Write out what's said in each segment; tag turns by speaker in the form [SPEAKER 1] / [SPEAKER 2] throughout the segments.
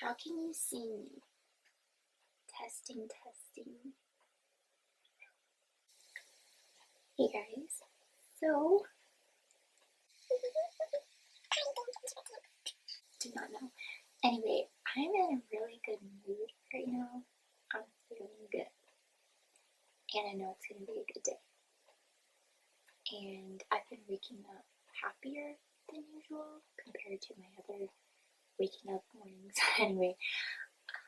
[SPEAKER 1] How can you see me? Testing, testing. Hey guys. So, do not know. Anyway, I'm in a really good mood right now. I'm feeling good. And I know it's going to be a good day. And I've been waking up happier than usual compared to my other waking up mornings. Anyway,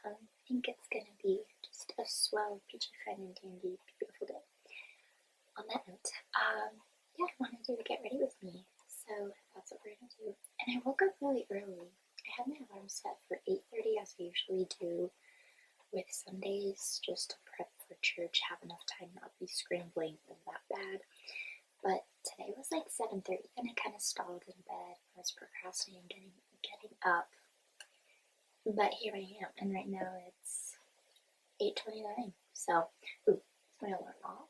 [SPEAKER 1] I think it's going to be just a swell, peachy, fun, and dandy, beautiful day. On that note, yeah, I wanted you to get ready with me. So that's what we're going to do. And I woke up really early. I had my alarm set for 8:30 as I usually do with Sundays, just to prep for church, have enough time not be scrambling that bad. But today was like 7:30 and I kind of stalled in bed. I was procrastinating getting up. But here I am, and right now it's 8:29. So, ooh, is my alarm off?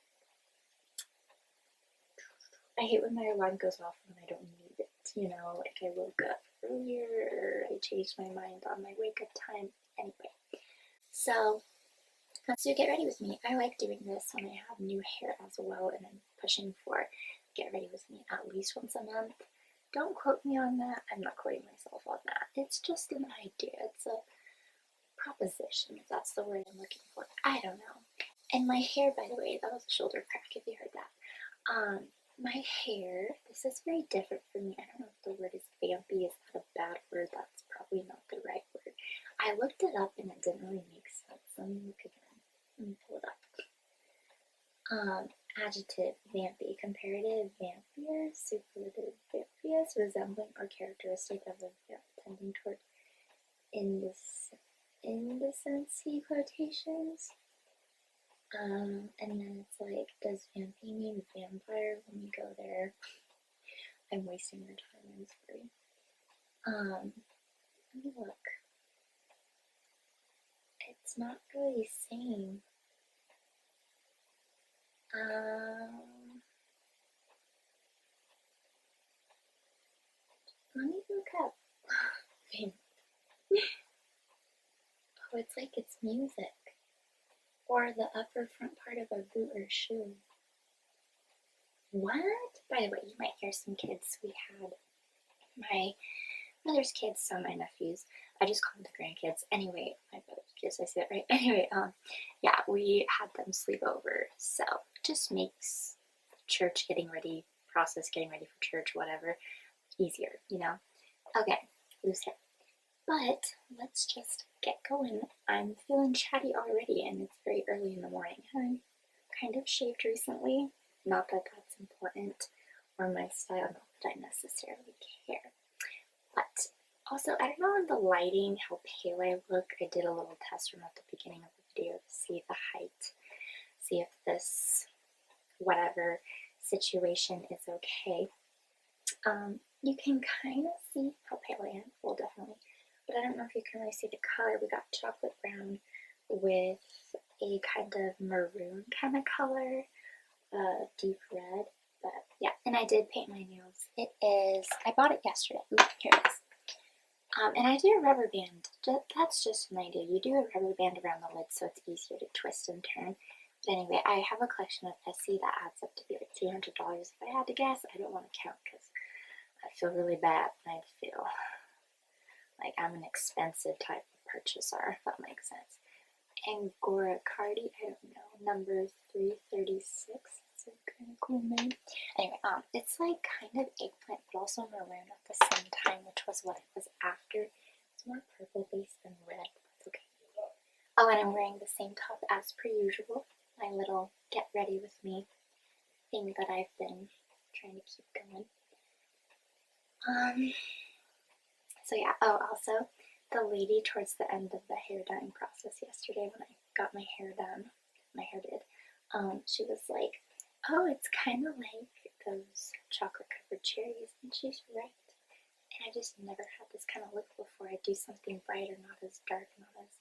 [SPEAKER 1] I hate when my alarm goes off when I don't need it. You know, like I woke up earlier, or I changed my mind on my wake up time. Anyway, so let's do get ready with me. I like doing this when I have new hair as well, and I'm pushing for get ready with me at least once a month. Don't quote me on that. I'm not quoting myself on that. It's just an idea. It's a proposition, if that's the word I'm looking for. I don't know. And my hair, by the way, that was a shoulder crack if you heard that. My hair, this is very different for me. I don't know if the word is vampy. Is that a bad word? That's probably not the right word. I looked it up and it didn't really make sense. Let me look again. Let me pull it up. Adjective, vampy, comparative, vampire, superlative, vampirous, resembling or characteristic of a vamp, tending toward indecency quotations. And then it's like, does vampy mean vampire? Let me go there. I'm wasting your time, I'm sorry. Let me look. It's not really saying. Let me look up. Oh, it's like it's music. Or the upper front part of a boot or shoe. What? By the way, you might hear some kids. We had my brother's kids, some my nephews. I just call them the grandkids. Anyway, my brother's kids, I said it right. Anyway, yeah, we had them sleep over. So just makes church getting ready, process getting ready for church, whatever, easier, you know? Okay, loose hair. But let's just get going. I'm feeling chatty already, and it's very early in the morning. I'm kind of shaved recently. Not that that's important, or my style, not that I necessarily care. But also, I don't know in the lighting how pale I look. I did a little test run at the beginning of the video to see the height, see if this whatever situation is okay. You can kind of see how pale I am. Well, definitely. But I don't know if you can really see the color. We got chocolate brown with a kind of maroon kind of color, deep red. But yeah, and I did paint my nails. It is, I bought it yesterday. Ooh, here it is. And I do a rubber band. That's just an idea. You do a rubber band around the lid so it's easier to twist and turn. But anyway, I have a collection of Essie that adds up to be like $200 if I had to guess. I don't want to count because I feel really bad and I feel like I'm an expensive type of purchaser, if that makes sense. Angora Cardi, I don't know, number 336. It's a kind of cool name. Anyway, it's like kind of eggplant, but also maroon at the same time, which was what it was after. It's more purple based than red, but that's okay. Oh, and I'm wearing the same top as per usual. My little get ready with me thing that I've been trying to keep going. So yeah, oh, also, the lady towards the end of the hair dyeing process yesterday when I got my hair done, she was like, oh, it's kind of like those chocolate covered cherries, and she's right. And I just never had this kind of look before. I do something brighter, not as dark, not as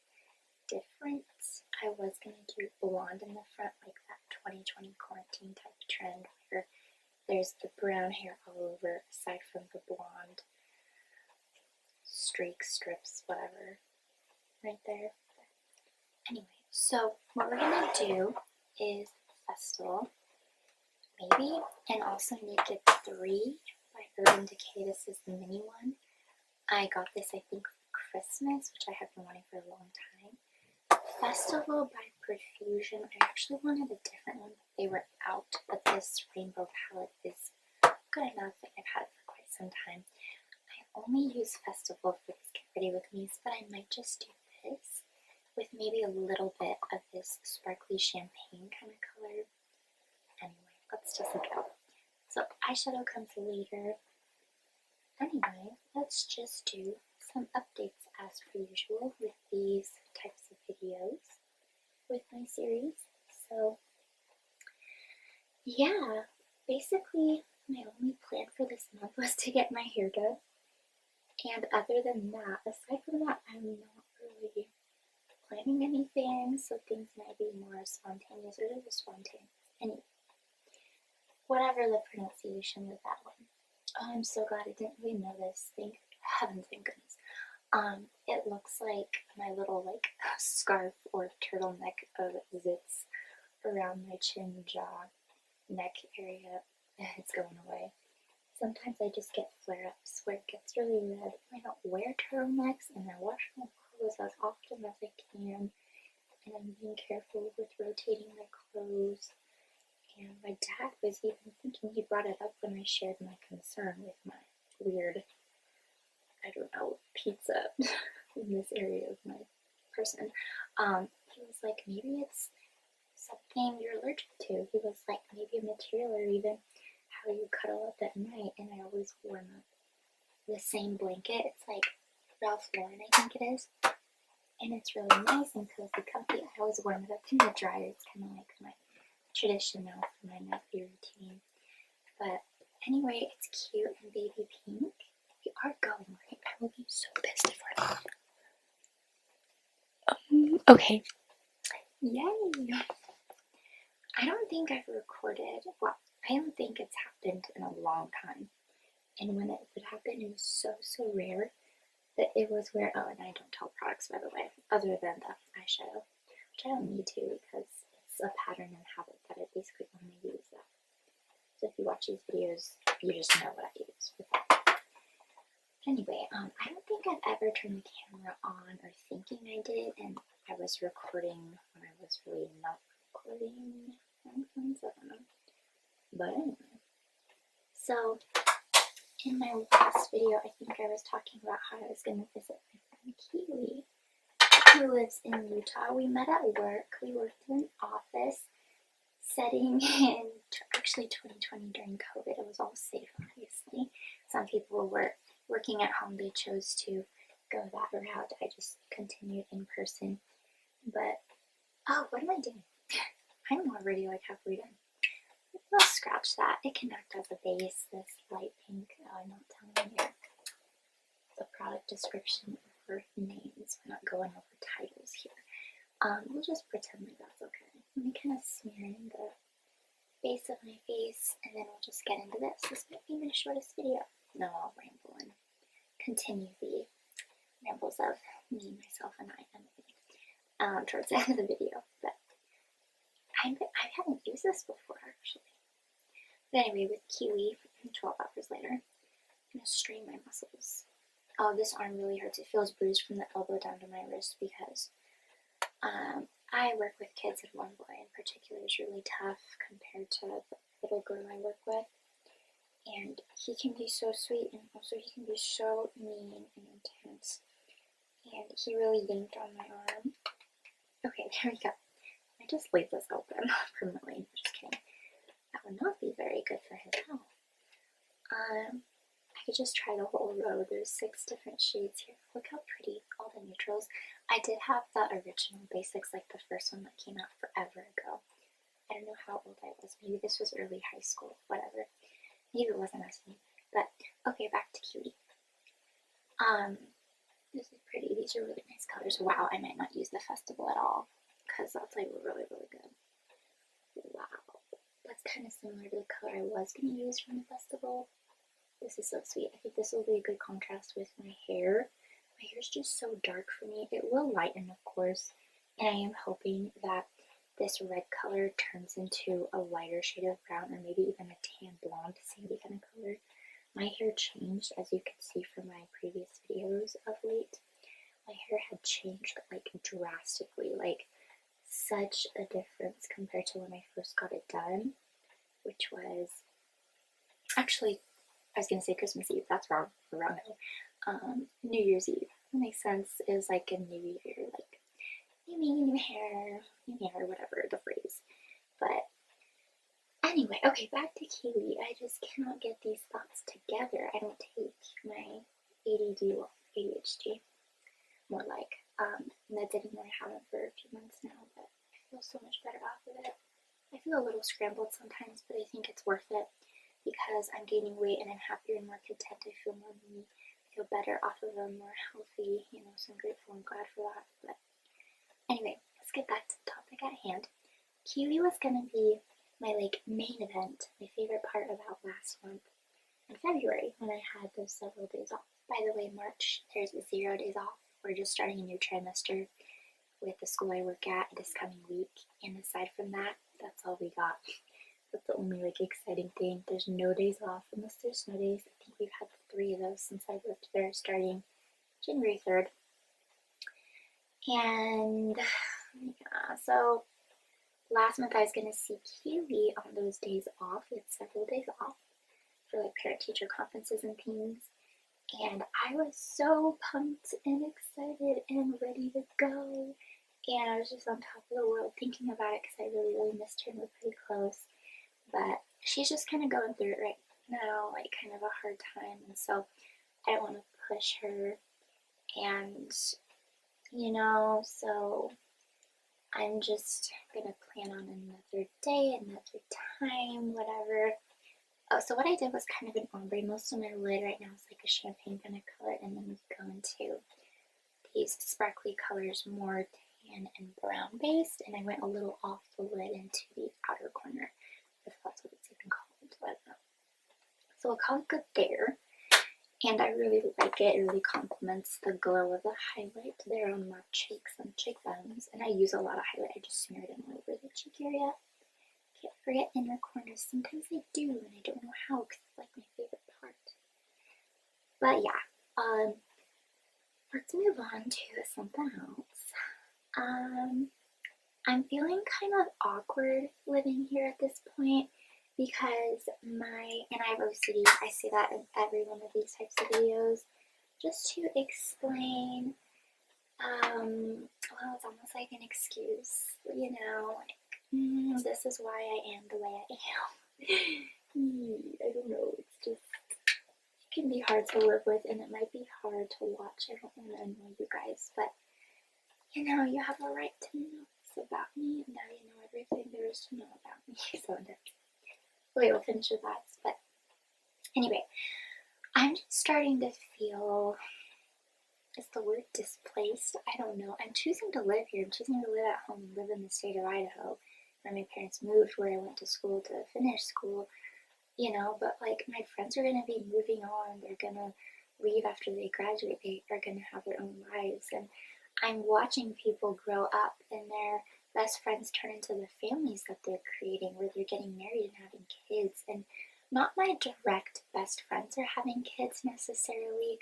[SPEAKER 1] different. I was going to do blonde in the front, like that 2020 quarantine type trend where there's the brown hair all over aside from the blonde streaks, strips, whatever. right there. Anyway, so what we're gonna do is Festival, maybe, and also Naked 3 by Urban Decay. This is the mini one. I got this, I think, for Christmas, which I have been wanting for a long time. Festival by Profusion. I actually wanted a different one, but they were out. But this rainbow palette is good enough, and I've had it for quite some time. I only use Festival for these Get Ready With Me's, but I might just do this with maybe a little bit of this sparkly champagne kind of color. Anyway, let's just go. So eyeshadow comes later. Anyway, let's just do some updates as per usual with these types of videos with my series. So yeah, basically my only plan for this month was to get my hair done. And other than that, aside from that, I'm not really planning anything, so things might be more spontaneous or just spontaneous. Anyway, whatever the pronunciation of that one. Oh, I'm so glad I didn't really know this. Thank heavens, thank goodness. It looks like my little scarf or turtleneck of zits around my chin, jaw, neck area. It's going away. Sometimes I just get flare-ups where it gets really red. I don't wear turtlenecks and I wash my clothes as often as I can, and I'm being careful with rotating my clothes. And my dad was even thinking, he brought it up when I shared my concern with my weird, I don't know, pizza in this area of my person. He was like, maybe it's something you're allergic to. He was like, maybe a material or even how you cuddle up at night. And I always warm up the same blanket. It's like Ralph Lauren, I think it is. And it's really nice and cozy, comfy. I always warm it up in the dryer. It's kind of like my tradition now for my nightly routine. But anyway, it's cute and baby pink. We are going right. I will be so pissed if we're not. Okay. Yay! I don't think I've recorded, well, I don't think it's happened in a long time. And when it would happen, it was so rare that it was where, oh, and I don't tell products, by the way, other than the eyeshadow, which I don't need to because it's a pattern and habit that I basically only use that. So if you watch these videos, you just know what I use with that. Anyway, I don't think I've ever turned the camera on or thinking I did, and I was recording when I was really not recording. I don't know. But anyway, so in my last video, I think I was talking about how I was going to visit my friend Kiwi, who lives in Utah. We met at work. We worked in an office setting in actually 2020 during COVID. It was all safe, obviously. Some people were working at home. They chose to go that route. I just continued in person. But, oh, what am I doing? I'm already like halfway done. Let's scratch that. It can act as a base, this light pink. Oh, I'm not telling you the product description or names. We're not going over titles here. We'll just pretend like that's okay. Let me kind of smear in the base of my face, and then we'll just get into this. This might be my shortest video. No, I'll ramble and continue the rambles of me, myself, and I, Emily, towards the end of the video. But I haven't used this before, actually. But anyway, with Kiwi, 12 hours later, I'm going to strain my muscles. Oh, this arm really hurts. It feels bruised from the elbow down to my wrist because I work with kids, and one boy in particular is really tough compared to the little girl I work with. And he can be so sweet, and also he can be so mean and intense. And he really yanked on my arm. Okay, there we go. I just leave this open permanently. I'm just kidding. That would not be very good for his health. I could just try the whole row. There's 6 different shades here. Look how pretty, all the neutrals. I did have the original basics, like the first one that came out forever ago. I don't know how old I was. Maybe this was early high school, whatever. Maybe it wasn't as new. But, okay, back to Cutie. This is pretty. These are really nice colors. Wow, I might not use the Festival at all, because that's like really good. Wow. That's kind of similar to the color I was going to use from the Festival. This is so sweet. I think this will be a good contrast with my hair. my hair is just so dark for me. It will lighten, of course, and I am hoping that this red color turns into a lighter shade of brown, or maybe even a tan blonde, sandy kind of color. My hair changed, as you can see from my previous videos of late. My hair had changed like drastically, like such a difference compared to when I first got it done, which was actually, I was gonna say Christmas Eve. That's wrong. Wrong. New Year's Eve. That makes sense. It was like a new year, like new me, new hair, whatever the phrase. But anyway, okay, back to Kiwi. I just cannot get these thoughts together. I don't take my ADD, well, ADHD, more like meds anymore. I haven't for a few months now, but I feel so much better off of it. I feel a little scrambled sometimes, but I think it's worth it because I'm gaining weight and I'm happier and more content. I feel more me, feel better off of a more healthy, so I'm grateful and glad for that. But anyway, let's get back to the topic at hand. Kiwi was gonna be my main event, my favorite part about last month in February when I had those several days off. By the way, March, there's 0 days off. We're just starting a new trimester with the school I work at this coming week, and aside from that, that's all we got. That's the only exciting thing. There's no days off unless there's snow days. I think we've had 3 of those since I worked there starting January 3rd. And yeah, so last month I was going to see Kiwi on those days off. We had several days off for parent-teacher conferences and things. And I was so pumped and excited and ready to go. And I was just on top of the world thinking about it because I really, really missed her and we're pretty close. But she's just kind of going through it right now, kind of a hard time. And so I don't want to push her. And, so I'm just going to plan on another day, another time, whatever. Oh, so what I did was kind of an ombre. Most of my lid right now is a champagne kind of color, and then we go into these sparkly colors, more tan and brown based, and I went a little off the lid into the outer corner, if that's what it's even called. I don't know. So we'll call it good there, and I really like it. It really complements the glow of the highlight there on my cheeks and cheekbones, and I use a lot of highlight. I just smear it in all over the cheek area. Can't forget inner corners. Sometimes I do, and I don't know how because it's my favorite part. But yeah, let's move on to something else. I'm feeling kind of awkward living here at this point because and I have OCD. I say that in every one of these types of videos just to explain. Well, it's almost like an excuse, this is why I am the way I am. I don't know, it's just, it can be hard to live with and it might be hard to watch. I don't want to annoy you guys, but you have a right to know this about me, and now you know everything there is to know about me. So we'll finish with that. But anyway, I'm just starting to feel, is the word displaced? I don't know. I'm choosing to live here. I'm choosing to live at home and live in the state of Idaho, where my parents moved, where I went to school to finish school, but my friends are going to be moving on. They're going to leave after they graduate. They are going to have their own lives, and I'm watching people grow up and their best friends turn into the families that they're creating, where they're getting married and having kids. And not my direct best friends are having kids necessarily.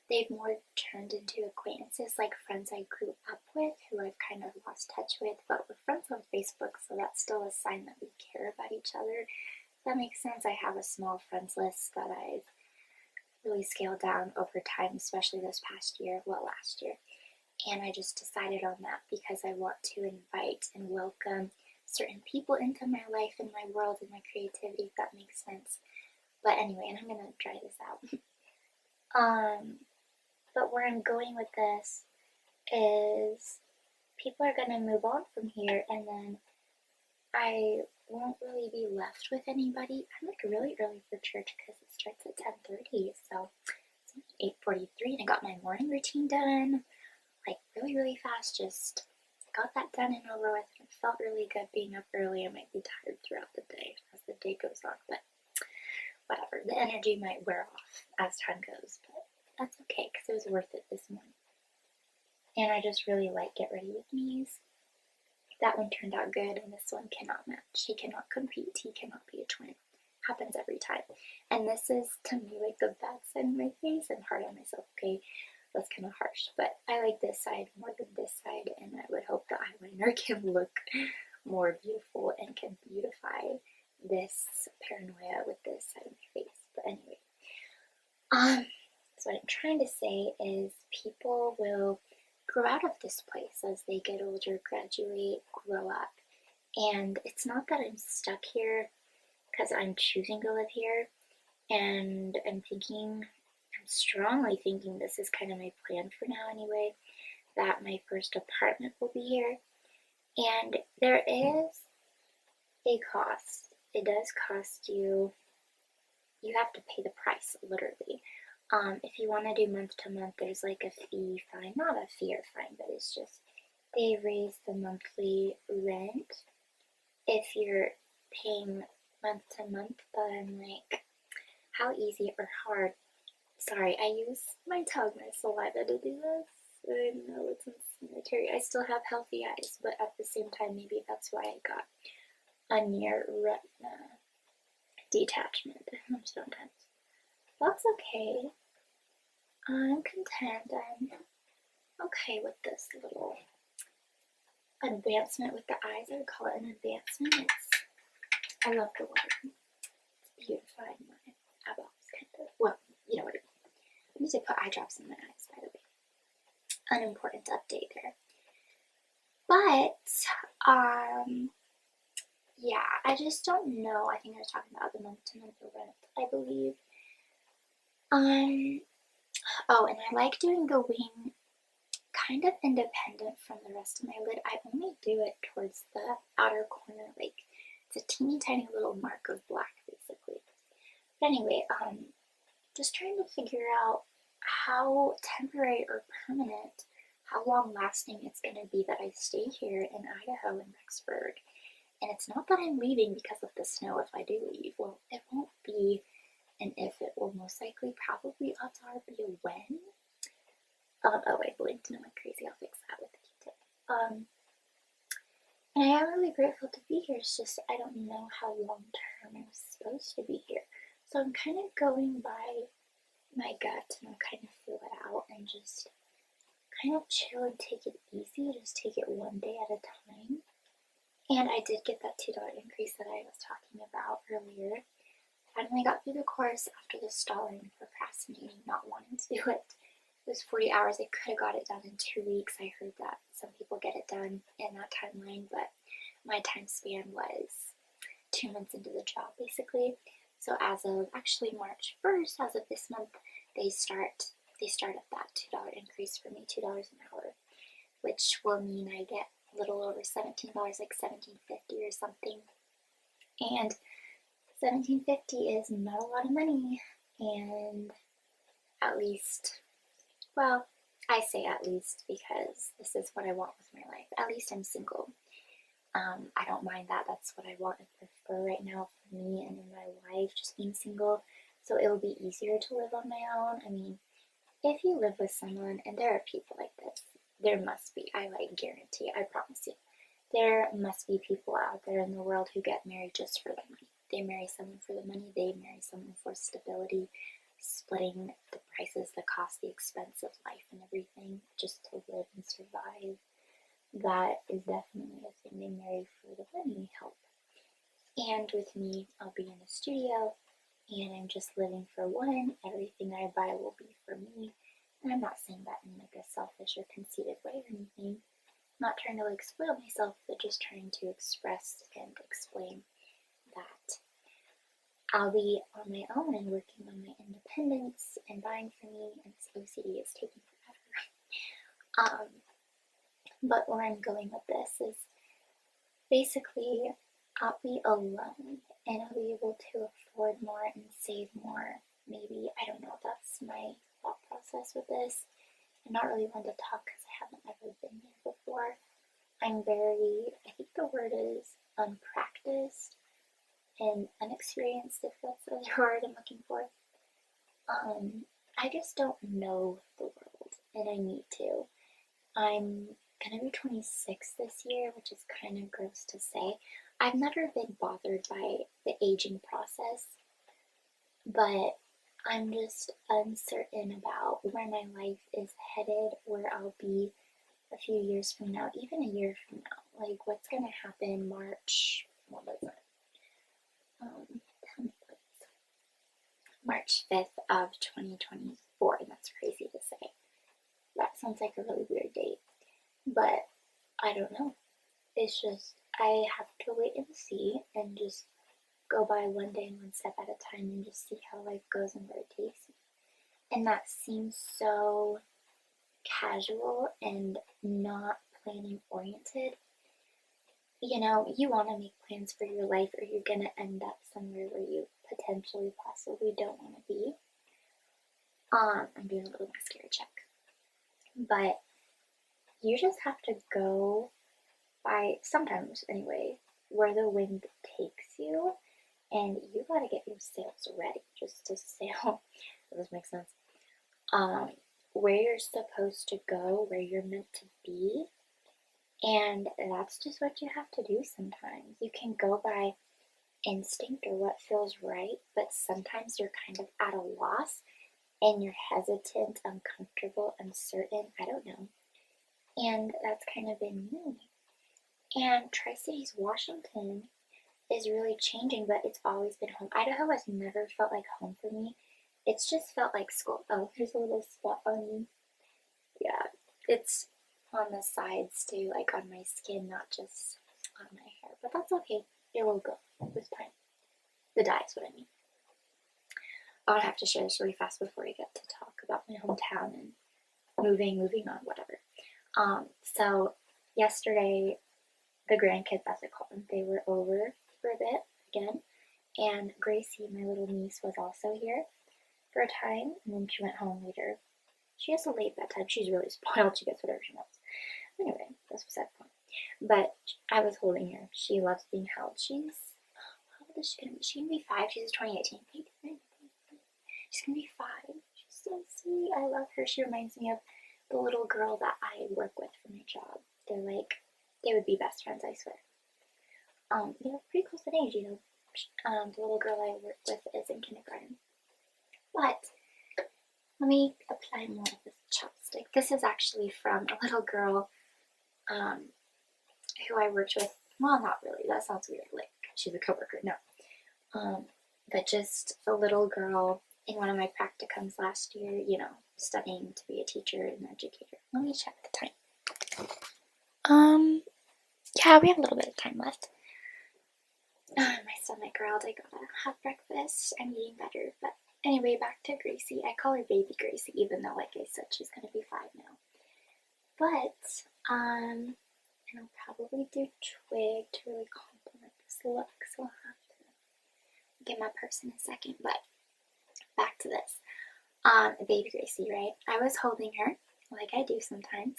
[SPEAKER 1] They've more turned into acquaintances, friends I grew up with who I've kind of lost touch with, but we're friends on Facebook, so that's still a sign that we care about each other. If that makes sense. I have a small friends list that I've really scaled down over time, especially this past year, last year. And I just decided on that because I want to invite and welcome certain people into my life and my world and my creativity, if that makes sense. But anyway, and I'm gonna try this out. But where I'm going with this is people are gonna move on from here, and then I won't really be left with anybody. I'm really early for church because it starts at 10:30, so it's 8:43, and I got my morning routine done. Really, really fast, just got that done and over with. It felt really good being up early. I might be tired throughout the day as the day goes on, but whatever. The energy might wear off as time goes, but that's okay because it was worth it this morning. and I just really like Get Ready With Me's. That one turned out good, and this one cannot match. He cannot compete. He cannot be a twin. Happens every time. And this is, to me, like the bad side of my face. I'm hard on myself, okay? That's kind of harsh, but I like this side more than this side, and I would hope the eyeliner can look more beautiful and can beautify this paranoia with this side of my face. But anyway, so what I'm trying to say is people will grow out of this place as they get older, graduate, grow up. And it's not that I'm stuck here because I'm choosing to live here, and I'm strongly thinking this is kind of my plan for now anyway, that my first apartment will be here. And there is a cost. It does cost you, you have to pay the price, literally. If you want to do month to month, there's like a fee fine, not a fee or fine, but it's just they raise the monthly rent if you're paying month to month. But I'm like, how easy or hard? Sorry, I use my tongue, my saliva to do this. I know it's unsanitary. I still have healthy eyes, but at the same time, maybe that's why I got a near retina detachment sometimes. That's okay. I'm content. I'm okay with this little advancement with the eyes. I would call it an advancement. I love the water. It's beautifying my eyeballs, kind of. Well, you know what I mean. I need to put eye drops in my eyes, by the way. Unimportant update there. But, yeah, I just don't know. I think I was talking about the month-to-month rent, I believe. Oh, and I like doing the wing kind of independent from the rest of my lid. I only do it towards the outer corner, like it's a teeny tiny little mark of black, basically. But anyway, just trying to figure out how temporary or permanent, how long lasting it's going to be that I stay here in Idaho, in Rexburg. And it's not that I'm leaving because of the snow if I do leave. Well, it won't be an if, it will most likely, probably, odds are, be a when. Oh, I blinked and I went crazy. I'll fix that with the Q-tip. And I am really grateful to be here. It's just I don't know how long term I'm supposed to be here. So I'm kind of going by my gut, and I'll kind of feel it out and just kind of chill and take it easy. Just take it one day at a time. And I did get that $2 increase that I was talking about earlier. Finally got through the course after the stalling, procrastinating, not wanting to do it. It was 40 hours. I could have got it done in 2 weeks. I heard that some people get it done in that timeline, but my time span was 2 months into the job, basically. So as of actually March 1st, as of this month, they start at that $2 increase for me, $2 an hour, which will mean I get a little over $17, like $17.50 or something. And $17.50 is not a lot of money, and at least, well, I say at least because this is what I want with my life. At least I'm single. I don't mind that. That's what I want and prefer right now for me and in my life, just being single. So it will be easier to live on my own. I mean, if you live with someone, and there are people like this, there must be, I guarantee, I promise you, there must be people out there in the world who get married just for the money. They marry someone for the money, they marry someone for stability, splitting the prices, the cost, the expense of life and everything, just to live and survive. That is definitely a thing. They marry for the money help. And with me, I'll be in a studio, and I'm just living for one. Everything I buy will be for me. And I'm not saying that in like a selfish or conceited way or anything. I'm not trying to like spoil myself, but just trying to express and explain that I'll be on my own and working on my independence and buying for me, and this OCD is taking forever. But where I'm going with this is basically I'll be alone and I'll be able to afford more and save more. Maybe, I don't know, that's my thought process with this. I'm not really one to talk because I haven't ever been there before. I'm very, I think the word is unpracticed and unexperienced, if that's the word I'm looking for. I just don't know the world, and I need to. I'm gonna be 26 this year, which is kind of gross to say. I've never been bothered by the aging process, but I'm just uncertain about where my life is headed, where I'll be a few years from now, even a year from now. Like, what's gonna happen what was it? Um, March 5th of 2024, and that's crazy to say. That sounds like a really weird date, but I don't know. It's just, I have to wait and see and just go by one day and one step at a time and just see how life goes and where it takes me. And that seems so casual and not planning oriented. You know, you want to make plans for your life or you're going to end up somewhere where you potentially possibly don't want to be. I'm doing a little mascara check. But you just have to go by, sometimes anyway, where the wind takes you, and you gotta get your sails ready just to sail. Does this make sense? Where you're supposed to go, where you're meant to be, and that's just what you have to do sometimes. You can go by instinct or what feels right, but sometimes you're kind of at a loss and you're hesitant, uncomfortable, uncertain, I don't know. And that's kind of been me. And Tri-Cities, Washington is really changing, but it's always been home. Idaho has never felt like home for me. It's just felt like school. Oh, there's a little spot on me. Yeah, it's on the sides too, like on my skin, not just on my hair. But that's okay. It will go with time. The dye is what I mean. I'll have to share this really fast before I get to talk about my hometown and moving on, whatever. So yesterday, the grandkids, as I call them, they were over for a bit again, and Gracie, my little niece, was also here for a time, and then she went home later. She has a late bedtime. She's really spoiled. She gets whatever she wants. Anyway, that's beside the point. But I was holding her. She loves being held. How old is she gonna be? She's gonna be 5. She's 2018. She's gonna be 5. She's so sweet. I love her. She reminds me of the little girl that I work with for my job. They would be best friends, I swear. They're pretty close in age, you know. The little girl I work with is in kindergarten. But let me apply more of this chapstick. This is actually from a little girl who I worked with. Well, not really. That sounds weird. Like, she's a coworker. No. But just a little girl in one of my practicums last year, you know, studying to be a teacher and educator. Let me check the time. Yeah, we have a little bit of time left. My stomach growled. I gotta have breakfast. I'm eating better. But anyway, back to Gracie. I call her baby Gracie, even though, like I said, she's gonna be 5 now. But, and I'll probably do twig to really complement this look, so I'll have to get my purse in a second. But back to this. Baby Gracie, right? I was holding her, like I do sometimes,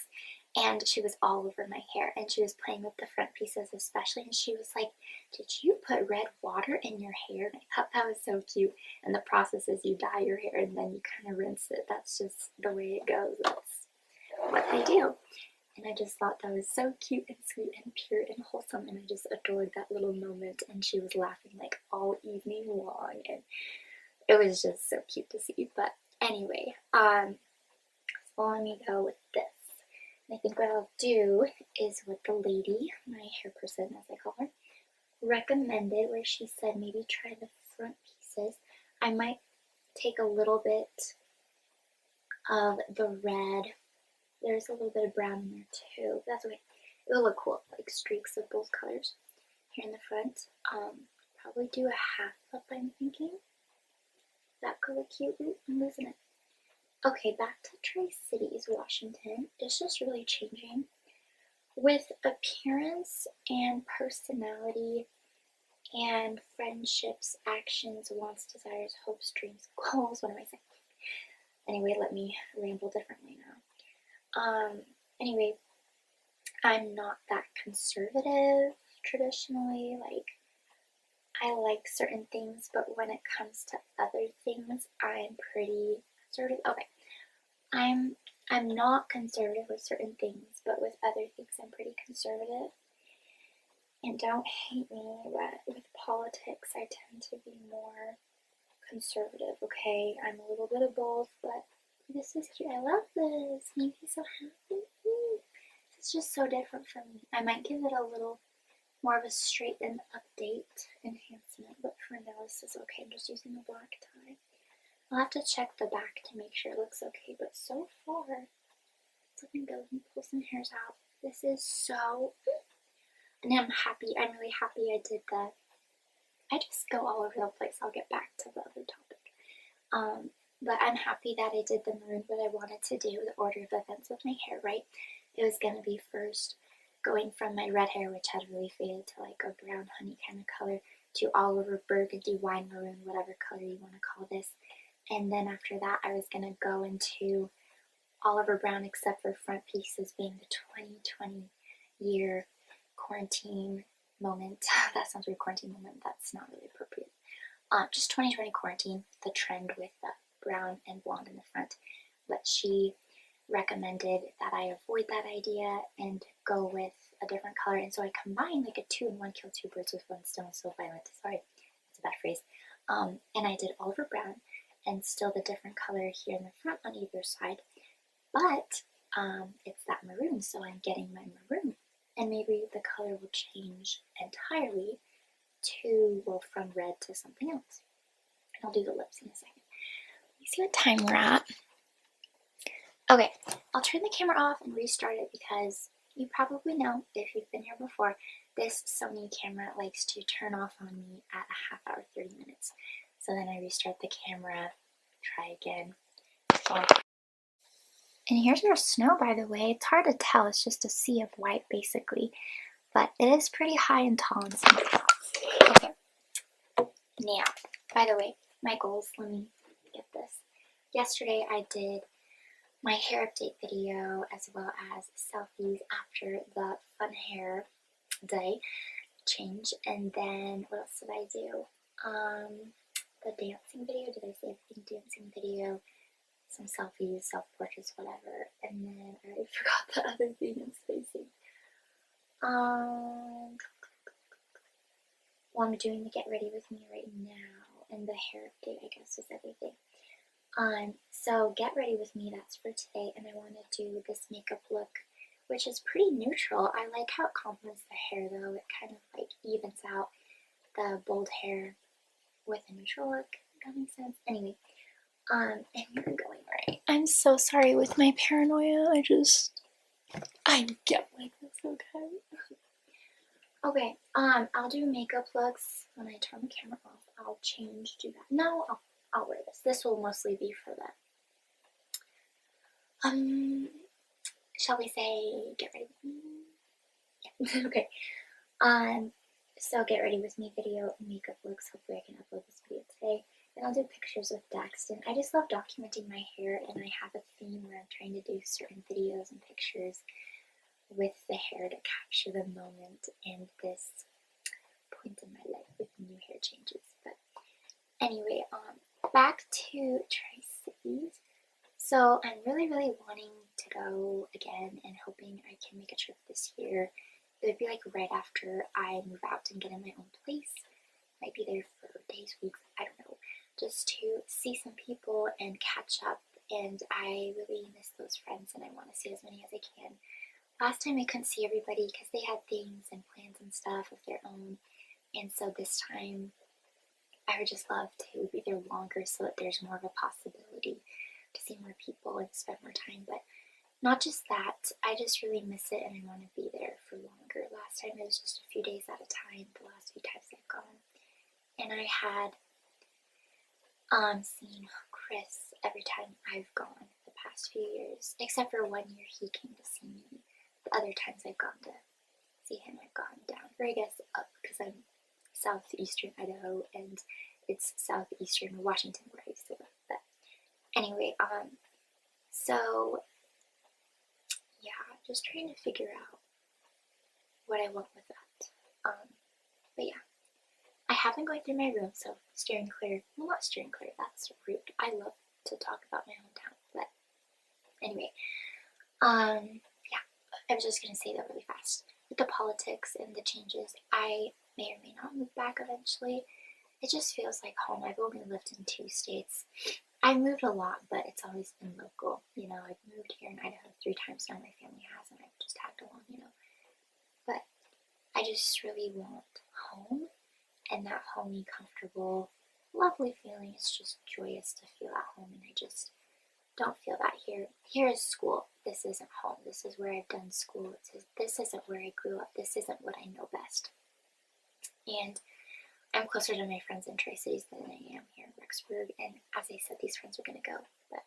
[SPEAKER 1] and she was all over my hair, and she was playing with the front pieces especially, and she was like, did you put red water in your hair? And I thought that was so cute. And the process is you dye your hair and then you kind of rinse it. That's just the way it goes. That's what they do. And I just thought that was so cute and sweet and pure and wholesome, and I just adored that little moment. And she was laughing like all evening long, and it was just so cute to see. But anyway, so let me go with this. I think what I'll do is what the lady, my hair person as I call her, recommended, where she said maybe try the front pieces. I might take a little bit of the red. There's a little bit of brown in there too. That's okay. It'll look cool, like streaks of both colors here in the front. Probably do a half up, I'm thinking. That could look cute. Ooh, I'm losing it. Okay, back to Tri-Cities, Washington. It's just really changing with appearance and personality and friendships, actions, wants, desires, hopes, dreams, goals. What am I saying? Anyway, let me ramble differently now. Anyway, I'm not that conservative traditionally. Like, I like certain things, but when it comes to other things, I'm pretty conservative. Okay, I'm I'm not conservative with certain things, but with other things I'm pretty conservative. And don't hate me, but with politics I tend to be more conservative, okay? I'm a little bit of both, but this is cute. I love this. Make me so happy. It's just so different from me. I might give it a little more of a straighten update enhancement, but for now this is okay. I'm just using a black tie. I'll have to check the back to make sure it looks okay, but so far it's looking good. Let me pull some hairs out. This is so, and I'm happy. I'm really happy I did that. I just go all over the place. I'll get back to the other topic. But I'm happy that I did the maroon, what I wanted to do, the order of events with my hair, right? It was going to be first going from my red hair, which had really faded to like a brown honey kind of color, to all over burgundy, wine maroon, whatever color you want to call this. And then after that, I was going to go into Oliver Brown, except for front pieces being the 2020 year quarantine moment. That sounds weird, quarantine moment. That's not really appropriate. Just 2020 quarantine, the trend with the brown and blonde in the front. But she recommended that I avoid that idea and go with a different color. And so I combined like a 2-in-1, kill 2 birds with 1 stone, so violent. Sorry, that's a bad phrase. And I did Oliver Brown and still the different color here in the front on either side. But it's that maroon, so I'm getting my maroon. And maybe the color will change entirely to, well, from red to something else. And I'll do the lips in a second. Let me see what time we're at. Okay, I'll turn the camera off and restart it because you probably know, if you've been here before, this Sony camera likes to turn off on me at a half hour, 30 minutes. So then I restart the camera, try again. And here's our snow, by the way. It's hard to tell, it's just a sea of white basically, but it is pretty high and tall in some spots. Okay, now, by the way, my goals, let me get this. Yesterday I did my hair update video as well as selfies after the fun hair day change, and then what else did I do? The dancing video, did I say everything? Dancing video, some selfies, self-portraits, whatever, and then I already forgot the other thing I'm spacing. Well, I'm doing the get ready with me right now, and the hair update, I guess, is everything. So get ready with me, that's for today, and I want to do this makeup look, which is pretty neutral. I like how it complements the hair though. It kind of like evens out the bold hair with a neutral look, if that makes sense. Anyway, and you're going right. I'm so sorry with my paranoia, I get like this, okay? Okay, I'll do makeup looks when I turn the camera off. I'll change to that. No, I'll wear this. This will mostly be for that. Shall we say get ready with me? Yeah, okay. So get ready with me video and makeup looks. Hopefully I can upload this video today. Then I'll do pictures with Daxton. I just love documenting my hair, and I have a theme where I'm trying to do certain videos and pictures with the hair to capture the moment and this point in my life with new hair changes. But anyway, back to Tri-Cities. So I'm really wanting to go again and hoping I can make a trip this year. It would be like right after I move out and get in my own place. Might be there for days, weeks, I don't know. Just to see some people and catch up. And I really miss those friends and I want to see as many as I can. Last time I couldn't see everybody because they had things and plans and stuff of their own. And so this time I would just love to be there longer so that there's more of a possibility to see more people and spend more time. But not just that, I just really miss it and I want to be there for longer. Last time it was just a few days at a time, the last few times I've gone. And I had seen Chris every time I've gone the past few years, except for 1 year he came to see me. The other times I've gone to see him, I've gone down, or I guess up, because I'm southeastern Idaho and it's southeastern Washington where I used to live. But anyway, so yeah, just trying to figure out what I want with that. But yeah, I have been going through my room, so steering clear. Well, not steering clear, that's rude. I love to talk about my hometown, but Anyway, yeah, I was just gonna say that really fast. With the politics and the changes, I may or may not move back eventually. It just feels like home. I've only lived in 2 states. I moved a lot, but it's always been local. You know, I've moved here in Idaho 3 times now. My family has, and I've just tagged along, you know. But I just really want home, and that homey, comfortable, lovely feeling. It's just joyous to feel at home, and I just don't feel that here. Here is school. This isn't home. This is where I've done school. This isn't where I grew up. This isn't what I know best. And I'm closer to my friends in Tri-Cities than I am here in Rexburg, and as I said, these friends are gonna go. But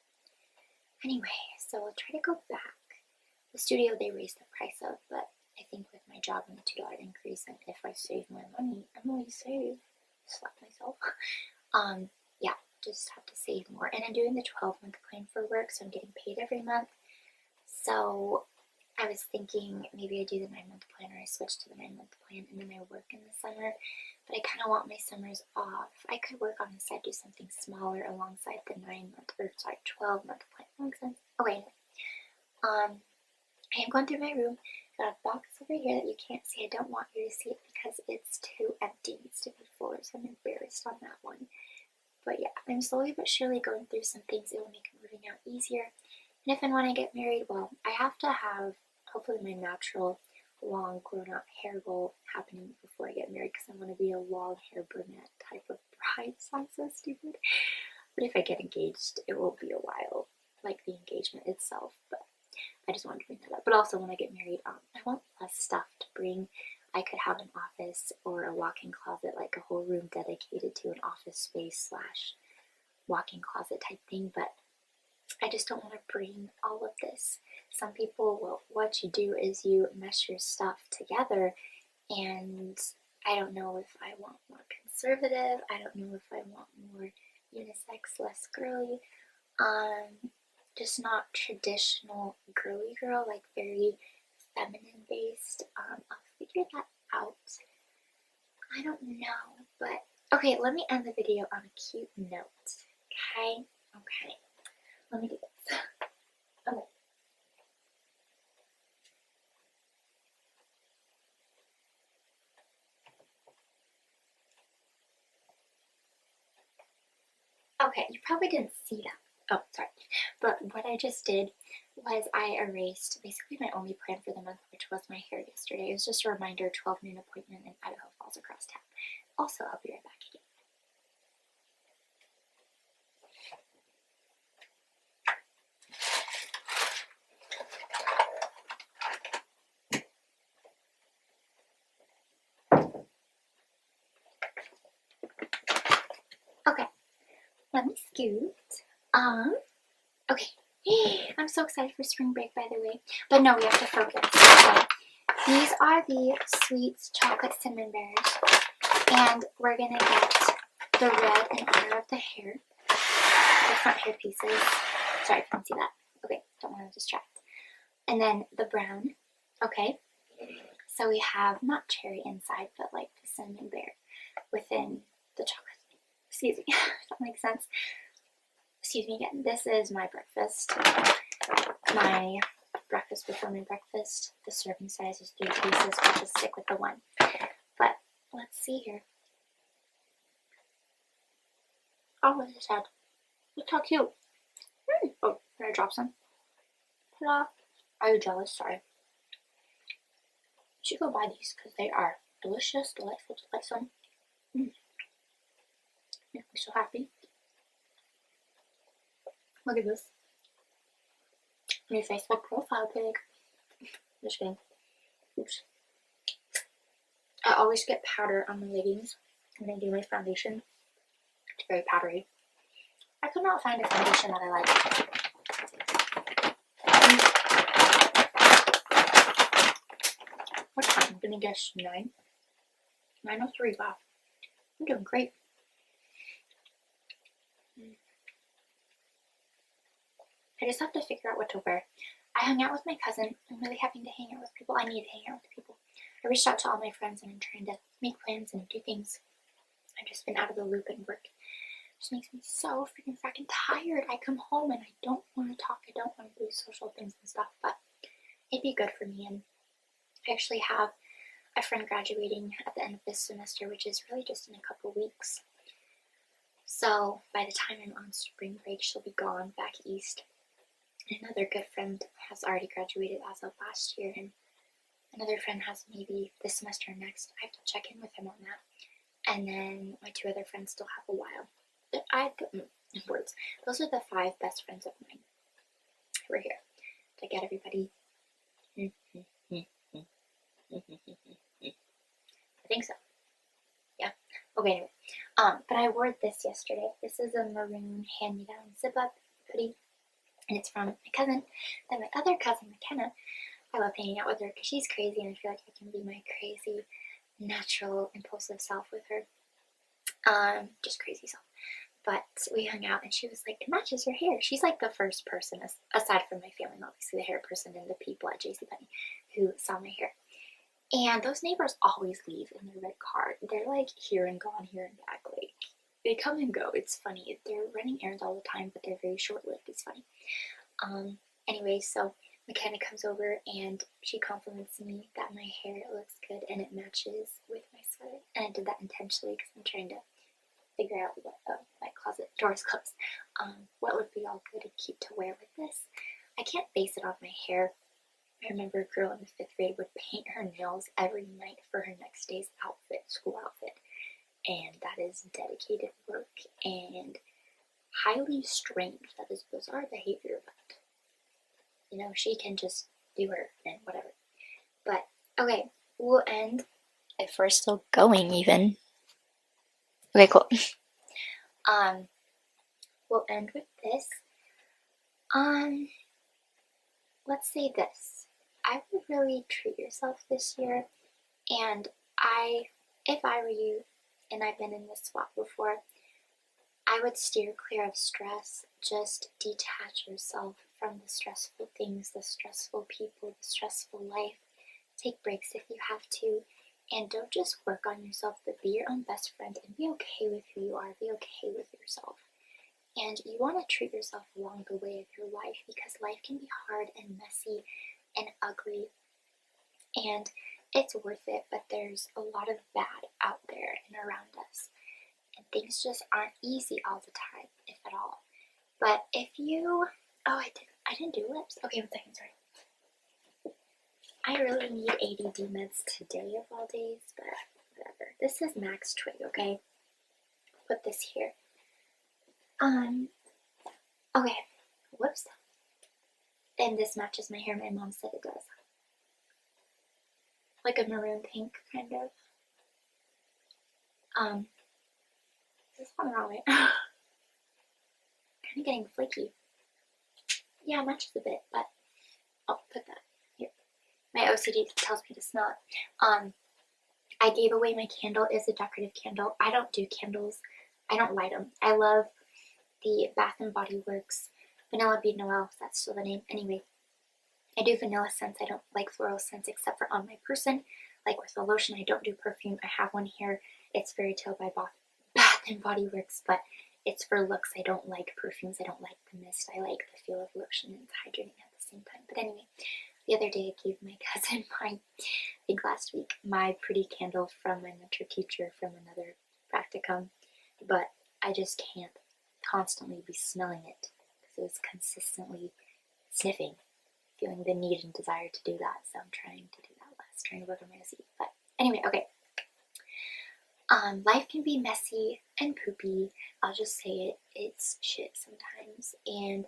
[SPEAKER 1] anyway, so I'll try to go back. The studio they raised the price of, but I think with my job and the $2 increase, and if I save my money, I'm only save, slap myself. Yeah, just have to save more. And I'm doing the 12-month plan for work, so I'm getting paid every month. So I was thinking maybe I do the 9-month plan, or I switch to the 9-month plan, and then I work in the summer. But I kind of want my summers off. I could work on the side, do something smaller alongside the 12-month plan. Makes sense? Okay. I am going through my room. Got a box over here that you can't see. I don't want you to see it because it's too empty. It needs to be fuller, so I'm embarrassed on that one. But yeah, I'm slowly but surely going through some things. It will make moving out easier. And if and when I get married, well, I have to have hopefully my natural long grown out hair goal happening before I get married, because I want to be a long hair brunette type of bride. Sounds so stupid. But if I get engaged, it will be a while, like the engagement itself. But I just wanted to bring that up. But also when I get married, I want less stuff to bring. I could have an office or a walk-in closet, like a whole room dedicated to an office space / walk-in closet type thing, but I just don't want to bring all of this. Some people, well, what you do is you mesh your stuff together, and I don't know if I want more conservative, I don't know if I want more unisex, less girly, just not traditional girly girl, like very feminine based. I'll figure that out. I don't know, but okay, let me end the video on a cute note. Okay? Okay. Let me do this. Okay. Okay, you probably didn't see that. Oh, sorry. But what I just did was I erased basically my only plan for the month, which was my hair yesterday. It was just a reminder, 12 noon appointment in Idaho Falls across town. Also, I'll be right back again. Okay, let me scoot. Okay. I'm so excited for spring break, by the way. But no, we have to focus. Okay. These are the Sweets Chocolate Cinnamon Bears. And we're gonna get the red in honor of the hair. The front hair pieces. Sorry if you can see that. Okay, don't want to distract. And then the brown. Okay. So we have not cherry inside, but like the cinnamon bear within the chocolate. Excuse me, if that makes sense. Excuse me again. This is my breakfast. My breakfast before my breakfast. The serving size is 3 pieces. I'll just stick with the one. But let's see here. Oh, what is that? Look how cute. Oh, did I drop some? Ta-da. Are you jealous? Sorry. You should go buy these because they are delicious, delightful, delightsome. Make me so happy. Look at this. New Facebook profile pic. Just kidding. Oops. I always get powder on my leggings when I do my foundation. It's very powdery. I could not find a foundation that I like. What time? I'm gonna guess 9. 9:03. Wow. I'm doing great. I just have to figure out what to wear. I hung out with my cousin. I'm really having to hang out with people. I need to hang out with people. I reached out to all my friends and I'm trying to make plans and do things. I've just been out of the loop and work just makes me so freaking tired. I come home and I don't want to talk. I don't want to do social things and stuff, but it'd be good for me. And I actually have a friend graduating at the end of this semester, which is really just in a couple weeks. So by the time I'm on spring break, she'll be gone back east. Another good friend has already graduated as of last year, and another friend has maybe this semester or next. I have to check in with him on that. And then my 2 other friends still have a while. Words. Those are the 5 best friends of mine. We're here. Did I get everybody? I think so. Yeah. Okay, anyway. But I wore this yesterday. This is a maroon hand-me-down zip-up hoodie. And it's from my cousin. Then my other cousin, McKenna, I love hanging out with her because she's crazy and I feel like I can be my crazy, natural, impulsive self with her. Just crazy self. But we hung out and she was like, it matches your hair. She's like the first person, aside from my family, obviously the hair person and the people at JCPenney who saw my hair. And those neighbors always leave in their red car. They're like here and gone, here and back. Like, they come and go. It's funny. They're running errands all the time, but they're very short-lived. It's funny. Anyway, so McKenna comes over and she compliments me that my hair looks good and it matches with my sweater. And I did that intentionally because I'm trying to figure out what my closet door's closed. What would be all good and cute to wear with this? I can't base it off my hair. I remember a girl in the 5th grade would paint her nails every night for her next day's outfit, school outfit. And that is dedicated work and highly strange. That is bizarre behavior, but you know, she can just do her and whatever. But okay, we'll end if we're still going even. Okay, cool. We'll end with this. Let's say this. I would really treat yourself this year, and if I were you, and I've been in this spot before, I would steer clear of stress. Just detach yourself from the stressful things, the stressful people, the stressful life. Take breaks if you have to, and don't just work on yourself, but be your own best friend and be okay with who you are. Be okay with yourself. And you want to treat yourself along the way of your life because life can be hard and messy and ugly, and it's worth it, but there's a lot of bad out there and around us, and things just aren't easy all the time, if at all. But if you, I didn't do lips. Okay, 1 second, sorry. I really need ADD meds today of all days, but whatever. This is Max Twig, okay? Put this here. Okay, whoops. And this matches my hair. My mom said it does. Like a maroon pink, kind of. Is this one the wrong way? Kind of getting flaky. Yeah, it matches a bit, but I'll put that here. My OCD tells me to smell it. I gave away my candle. It's a decorative candle. I don't do candles. I don't light them. I love the Bath & Body Works Vanilla Bead Noel, if that's still the name. Anyway, I do vanilla scents. I don't like floral scents except for on my person. Like with the lotion, I don't do perfume. I have one here. It's Fairy Tale by Bath & Body Works, but it's for looks. I don't like perfumes. I don't like the mist. I like the feel of lotion and it's hydrating at the same time. But anyway, the other day I gave my cousin I think last week, my pretty candle from my mentor teacher from another practicum, but I just can't constantly be smelling it because it was consistently sniffing, feeling the need and desire to do that. So I'm trying to do that less, trying to work on my OCD. But anyway, okay. Life can be messy and poopy. I'll just say it. It's shit sometimes. And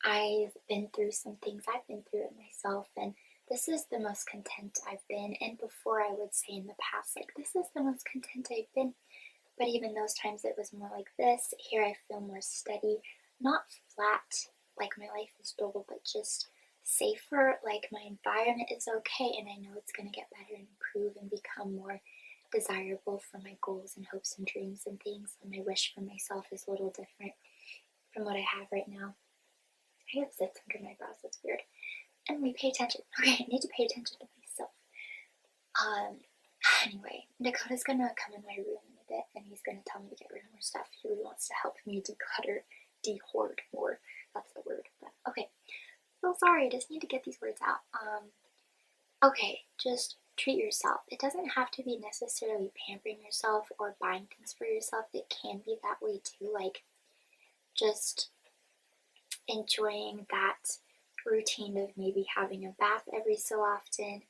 [SPEAKER 1] I've been through some things. I've been through it myself. And this is the most content I've been. And before, I would say in the past, like, this is the most content I've been. But even those times it was more like this. Here I feel more steady. Not flat, like my life is dull, but just safer. Like my environment is okay. And I know it's going to get better and improve and become more desirable for my goals and hopes and dreams and things. And my wish for myself is a little different from what I have right now. I have zits under my brows. That's weird. And we pay attention. Okay, I need to pay attention to myself. Anyway, Dakota's gonna come in my room in a bit and he's going to tell me to get rid of more stuff. He really wants to help me declutter, de-hoard more. That's the word. But okay. So sorry, I just need to get these words out. Okay, just treat yourself. It doesn't have to be necessarily pampering yourself or buying things for yourself. It can be that way too, like just enjoying that routine of maybe having a bath every so often,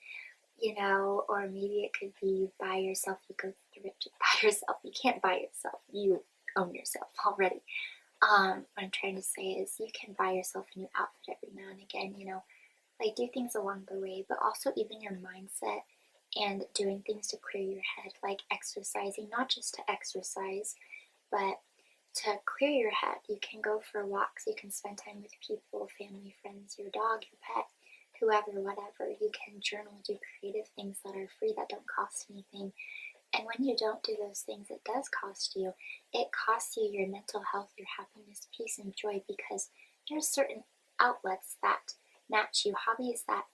[SPEAKER 1] you know, or maybe it could be buy yourself, you go thrift buy yourself. You can't buy yourself, you own yourself already. What I'm trying to say is you can buy yourself a new outfit every now and again, you know, like do things along the way, but also even your mindset and doing things to clear your head, like exercising, not just to exercise, but to clear your head. You can go for walks, you can spend time with people, family, friends, your dog, your pet, whoever, whatever. You can journal, do creative things that are free, that don't cost anything. And when you don't do those things, it does cost you. It costs you your mental health, your happiness, peace, and joy, because there's certain outlets that match you, hobbies that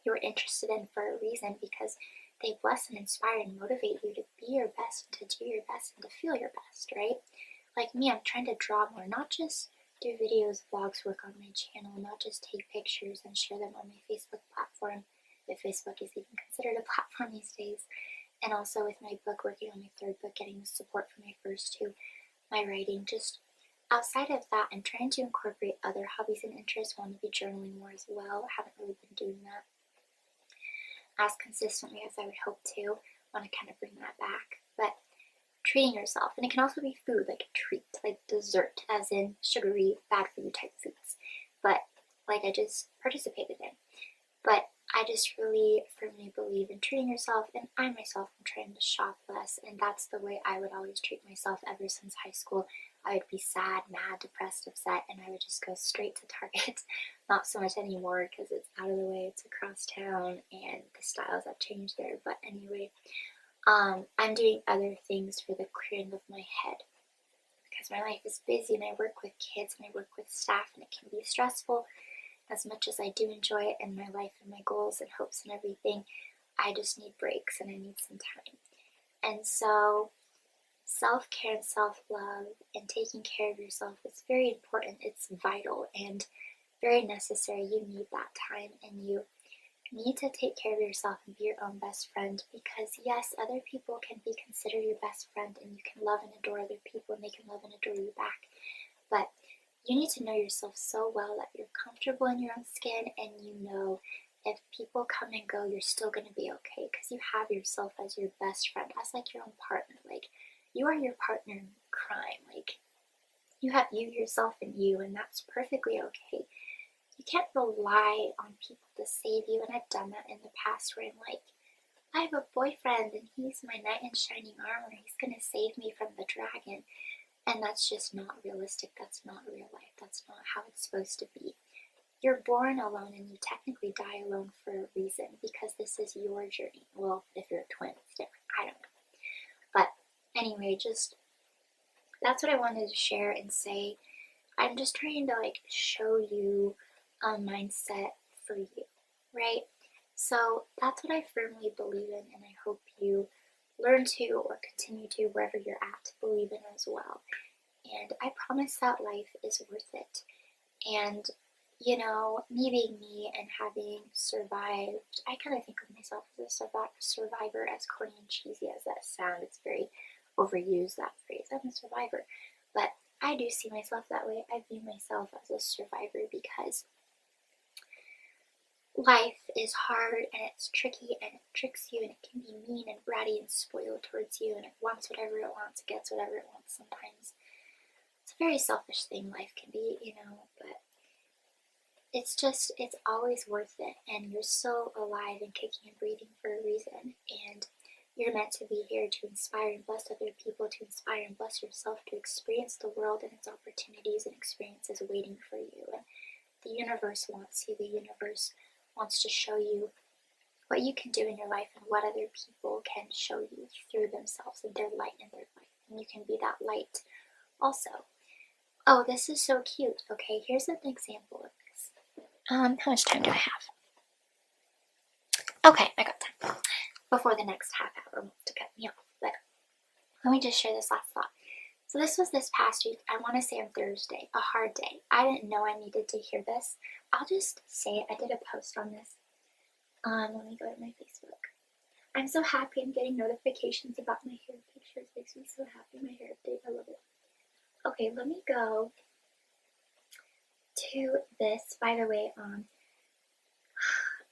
[SPEAKER 1] you're interested in for a reason, because they bless and inspire and motivate you to be your best, to do your best, and to feel your best, right? Like me, I'm trying to draw more, not just do videos, vlogs, work on my channel, not just take pictures and share them on my Facebook platform, if Facebook is even considered a platform these days, and also with my book, working on my third book, getting the support for my first two, my writing. Just outside of that, I'm trying to incorporate other hobbies and interests. Want to be journaling more as well. Haven't really been doing that as consistently as I would hope to. Want to kind of bring that back, but treating yourself, and it can also be food, like a treat, like dessert, as in sugary, bad for you type foods, but like I just participated in. But I just really firmly believe in treating yourself, and I myself am trying to shop less, and that's the way I would always treat myself ever since high school. I would be sad, mad, depressed, upset, and I would just go straight to Target. Not so much anymore because it's out of the way, it's across town, and the styles have changed there. But anyway, I'm doing other things for the clearing of my head, because my life is busy and I work with kids and I work with staff, and it can be stressful. As much as I do enjoy it in my life and my goals and hopes and everything, I just need breaks and I need some time. And so self-care and self-love and taking care of yourself is very important. It's vital and very necessary. You need that time, and you need to take care of yourself and be your own best friend, because yes, other people can be considered your best friend, and you can love and adore other people and they can love and adore you back, but you need to know yourself so well that you're comfortable in your own skin, and you know if people come and go, you're still going to be okay, because you have yourself as your best friend, as like your own partner. Like, you are your partner in crime. Like, you have you, yourself, and you, and that's perfectly okay. You can't rely on people to save you, and I've done that in the past where I'm like, I have a boyfriend and he's my knight in shining armor, he's going to save me from the dragon. And that's just not realistic. That's not real life. That's not how it's supposed to be. You're born alone and you technically die alone for a reason, because this is your journey. Well, if you're a twin, it's different. I don't know. But anyway, just that's what I wanted to share and say. I'm just trying to like show you a mindset for you, right? So that's what I firmly believe in, and I hope you learn to, or continue to, wherever you're at, believe in as well. And I promise that life is worth it. And you know, me being me and having survived, I kind of think of myself as a survivor, as corny and cheesy as that sounds. It's very overused, that phrase. I'm a survivor. But I do see myself that way. I view myself as a survivor, because life is hard and it's tricky and it tricks you, and it can be mean and bratty and spoiled towards you, and it wants whatever it wants, it gets whatever it wants sometimes. It's a very selfish thing life can be, you know, but it's always worth it, and you're still alive and kicking and breathing for a reason, and you're meant to be here to inspire and bless other people, to inspire and bless yourself, to experience the world and its opportunities and experiences waiting for you. And the universe wants you. The universe wants to show you what you can do in your life and what other people can show you through themselves and their light in their life. And you can be that light also. Oh, this is so cute. Okay, here's an example of this. How much time do I have? Okay, I got time. Before the next half hour wants to cut me off. But let me just share this last thought. So this was this past week, I want to say on Thursday, a hard day. I didn't know I needed to hear this. I'll just say it. I did a post on this. Let me go to my Facebook. I'm so happy I'm getting notifications about my hair pictures. It makes me so happy. My hair update, I love it. Okay, let me go to this. By the way,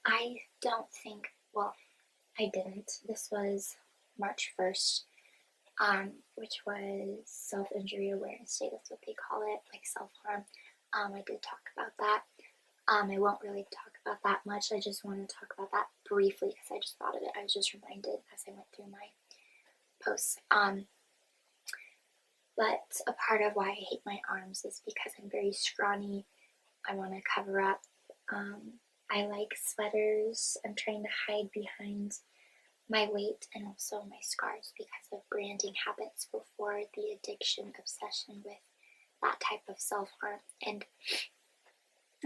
[SPEAKER 1] I don't think, well, I didn't. This was March 1st, which was Self-Injury Awareness Day. That's what they call it, like self-harm. I did talk about that. I won't really talk about that much. I just want to talk about that briefly because I just thought of it. I was just reminded as I went through my posts. But a part of why I hate my arms is because I'm very scrawny. I want to cover up. I like sweaters. I'm trying to hide behind my weight and also my scars because of branding habits before the addiction obsession with that type of self-harm. And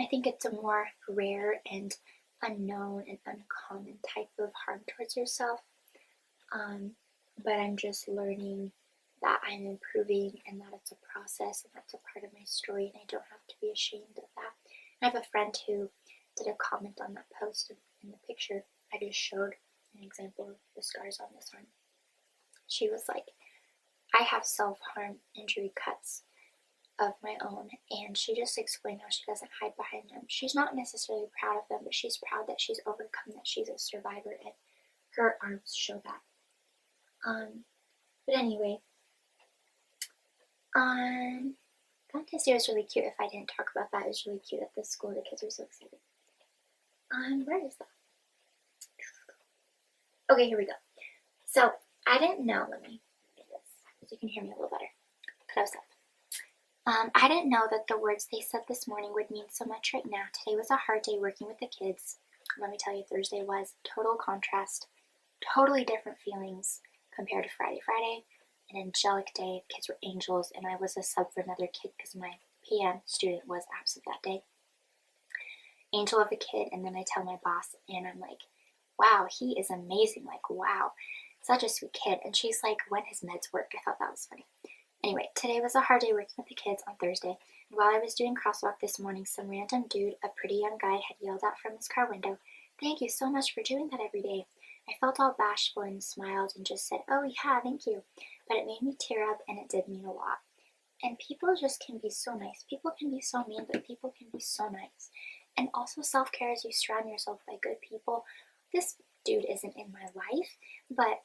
[SPEAKER 1] I think it's a more rare and unknown and uncommon type of harm towards yourself. But I'm just learning that I'm improving and that it's a process and that's a part of my story and I don't have to be ashamed of that. I have a friend who did a comment on that post in the picture I just showed an example of the scars on this arm. She was like, I have self-harm injury cuts of my own, and she just explained how she doesn't hide behind them. She's not necessarily proud of them, but she's proud that she's overcome, that she's a survivor, and her arms show that. But anyway, Valentine's Day was really cute. If I didn't talk about that, it was really cute at the school. The kids were so excited. Where is that? Okay, here we go. So, I didn't know, let me get this, so you can hear me a little better. Close up. I didn't know that the words they said this morning would mean so much right now. Today was a hard day working with the kids. Let me tell you, Thursday was total contrast, totally different feelings compared to Friday. Friday, an angelic day, kids were angels, and I was a sub for another kid because my PM student was absent that day. Angel of a kid, and then I tell my boss, and I'm like, wow, he is amazing, like, wow, such a sweet kid. And she's like, when his meds work. I thought that was funny. Anyway, today was a hard day working with the kids on Thursday, and while I was doing crosswalk this morning, some random dude, a pretty young guy, had yelled out from his car window, "Thank you so much for doing that every day." I felt all bashful and smiled and just said, "Oh yeah, thank you." But it made me tear up, and it did mean a lot. And people just can be so nice. People can be so mean, but people can be so nice. And also self-care is you surround yourself by good people. This dude isn't in my life, but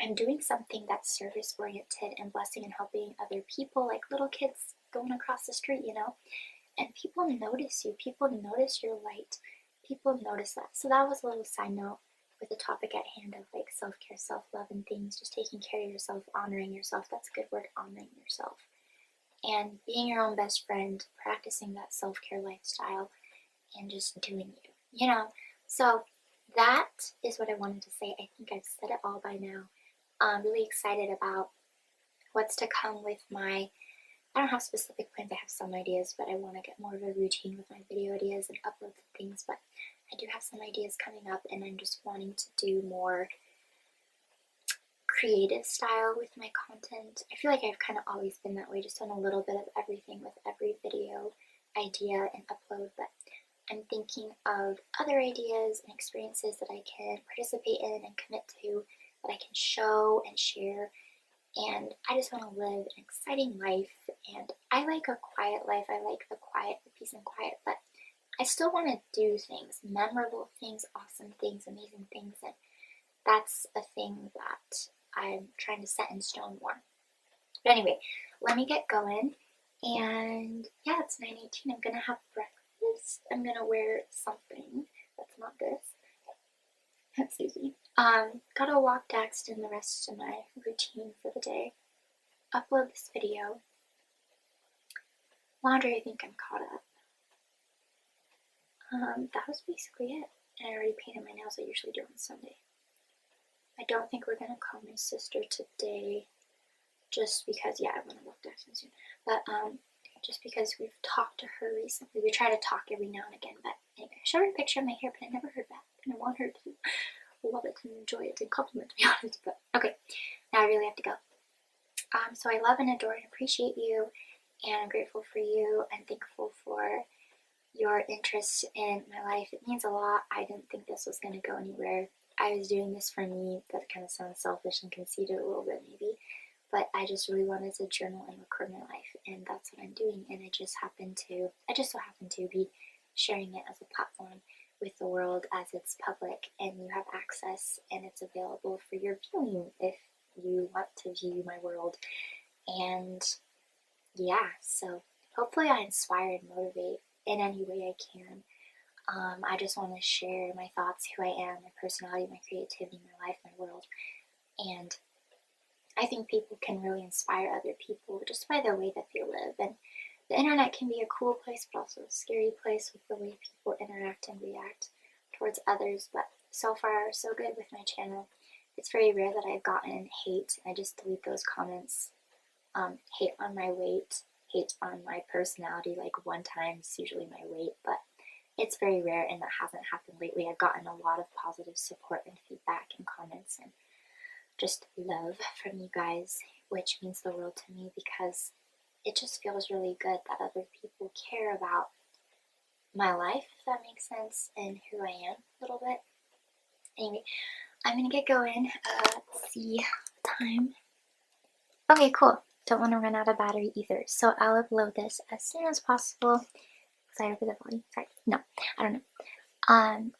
[SPEAKER 1] I'm doing something that's service-oriented and blessing and helping other people, like little kids going across the street, you know? And people notice you. People notice your light. People notice that. So that was a little side note with the topic at hand of like self-care, self-love and things, just taking care of yourself, honoring yourself. That's a good word, honoring yourself. And being your own best friend, practicing that self-care lifestyle, and just doing you, you know? So that is what I wanted to say. I think I've said it all by now. I'm really excited about what's to come with my, I don't have specific plans, I have some ideas, but I want to get more of a routine with my video ideas and uploads and things, but I do have some ideas coming up, and I'm just wanting to do more creative style with my content. I feel like I've kind of always been that way, just done a little bit of everything with every video idea and upload, but I'm thinking of other ideas and experiences that I can participate in and commit to, that I can show and share, and I just want to live an exciting life, and I like a quiet life. I like the quiet, the peace and quiet, but I still want to do things, memorable things, awesome things, amazing things, and that's a thing that I'm trying to set in stone more. But anyway, let me get going, and yeah, it's 9:18. I'm gonna have breakfast. I'm gonna wear something that's not this. Excuse me. Gotta walk Dax and the rest of my routine for the day. Upload this video. Laundry, I think I'm caught up. That was basically it. And I already painted my nails. I usually do on Sunday. I don't think we're gonna call my sister today, just because, yeah, I want to walk Dax soon. But just because we've talked to her recently. We try to talk every now and again, but anyway, I showed her a picture of my hair, but I never heard back, and I want her to love it and enjoy it and compliment, to be honest. But okay, now I really have to go. So I love and adore and appreciate you, and I'm grateful for you and thankful for your interest in my life. It means a lot. I didn't think this was going to go anywhere. I was doing this for me. That kind of sounds selfish and conceited a little bit maybe, but I just really wanted to journal and record my life, and that's what I'm doing. And I just so happen to be sharing it as a platform with the world as it's public, and you have access, and it's available for your viewing if you want to view my world. And yeah, so hopefully I inspire and motivate in any way I can. I just want to share my thoughts, who I am, my personality, my creativity, my life, my world. And I think people can really inspire other people just by the way that they live. And the internet can be a cool place, but also a scary place with the way people interact and react towards others. But so far, so good with my channel. It's very rare that I've gotten hate. I just delete those comments. Hate on my weight, hate on my personality, like one time is usually my weight, but it's very rare, and that hasn't happened lately. I've gotten a lot of positive support and feedback and comments and just love from you guys, which means the world to me because it just feels really good that other people care about my life, if that makes sense, and who I am a little bit. Anyway, I'm gonna get going. Let's see time. Okay, cool. Don't want to run out of battery either, so I'll upload this as soon as possible. Excited for the volume. Sorry, no, I don't know.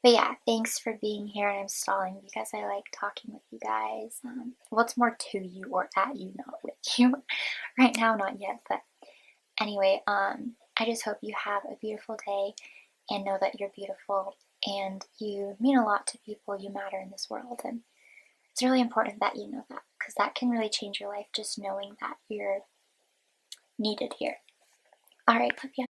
[SPEAKER 1] But yeah, thanks for being here, and I'm stalling because I like talking with you guys. What's more to you or at you, not with you. Right now, not yet, but anyway, I just hope you have a beautiful day and know that you're beautiful and you mean a lot to people. You matter in this world, and it's really important that you know that because that can really change your life, just knowing that you're needed here. Alright, love ya.